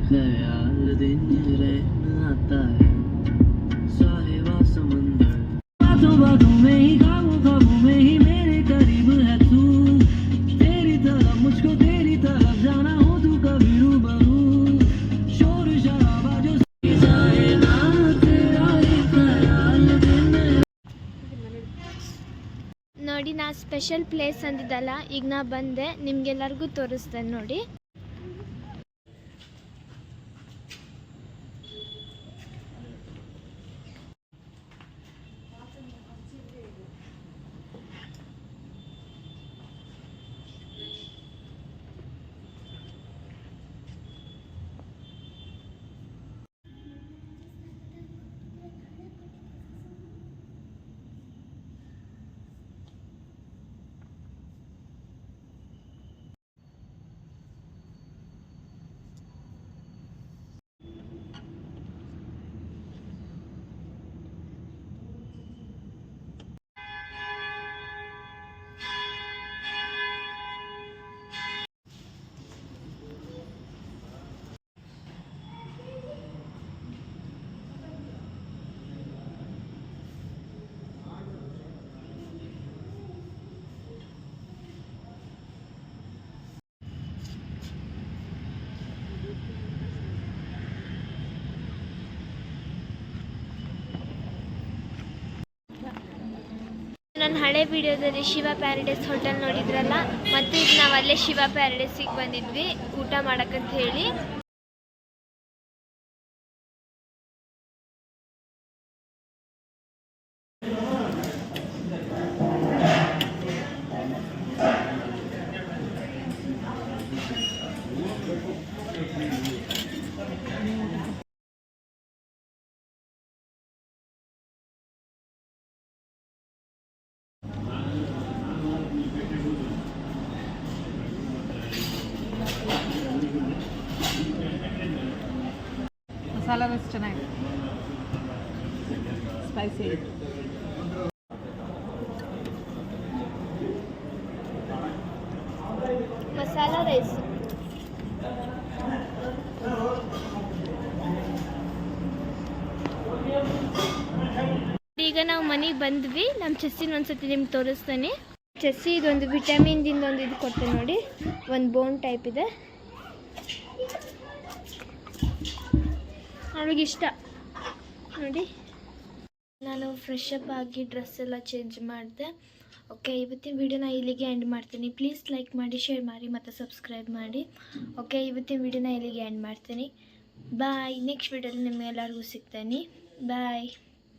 ख्याल दिन रहना आता है साहिबा समंदर बातों बातों में ही ख्वाबों में ही मेरे करीब है तू तेरी तरफ मुझको तेरी तरफ जाना हो तू कभी रूबरू शोर शराबा जो जाए ना तेरा ये ख्याल दिन ನೋಡಿ ನಾ ಸ್ಪೆಷಲ್ ಪ್ಲೇಸ್ ಅಂದಿದ್ದಲ್ಲ ಈಗ ನಾ ಬಂದೆ ನಿಮ್ಗೆಲ್ಲರಿಗೂ ತೋರಿಸ್ತೇನೆ ನೋಡಿ. ನನ್ನ ಹಳೆ ವಿಡಿಯೋದಲ್ಲಿ ಶಿವ ಪ್ಯಾರಡೈಸ್ ಹೋಟೆಲ್ ನೋಡಿದ್ರಲ್ಲ, ಮತ್ತು ಈಗ ನಾವು ಅಲ್ಲೇ ಶಿವ ಪ್ಯಾರಡೈಸಿಗೆ ಬಂದಿದ್ವಿ ಊಟ ಮಾಡಕ್ಕಂತ ಹೇಳಿ. ಮಸಾಲ ರೈಸ್ ಚೆನ್ನಾಗಿದೆ, ಸ್ಪೈಸಿ. ಮಸಾಲ ರೈಸ್ ಈಗ ನಾವು ಮನೆಗೆ ಬಂದ್ವಿ. ನಮ್ಮ ಚೆಸ್ಸಿನ ಒಂದ್ಸತಿ ನಿಮ್ಗೆ ತೋರಿಸ್ತೇನೆ. ಚೆಸ್ಸಿ ಇದೊಂದು ವಿಟಮಿನ್ದಿಂದ ಒಂದು ಇದು ಕೊಡ್ತೇನೆ ನೋಡಿ, ಒಂದು ಬೋನ್ ಟೈಪ್ ಇದೆ, ಅವಳಿಗೆ ಇಷ್ಟ ನೋಡಿ. ನಾನು ಫ್ರೆಶ್ ಅಪ್ ಆಗಿ ಡ್ರೆಸ್ ಎಲ್ಲ ಚೇಂಜ್ ಮಾಡಿದೆ. ಓಕೆ, ಇವತ್ತಿನ ವಿಡಿಯೋನ ಇಲ್ಲಿಗೆ ಎಂಡ್ ಮಾಡ್ತೀನಿ. ಪ್ಲೀಸ್ ಲೈಕ್ ಮಾಡಿ, ಶೇರ್ ಮಾಡಿ ಮತ್ತು ಸಬ್ಸ್ಕ್ರೈಬ್ ಮಾಡಿ. ಓಕೆ, ಇವತ್ತಿನ ವಿಡಿಯೋನ ಇಲ್ಲಿಗೆ ಎಂಡ್ ಮಾಡ್ತೀನಿ. ಬಾಯ್. ನೆಕ್ಸ್ಟ್ ವಿಡಿಯೋದಲ್ಲಿ ನಿಮ್ಗೆಲ್ಲರಿಗೂ ಸಿಗ್ತೇನೆ. ಬಾಯ್.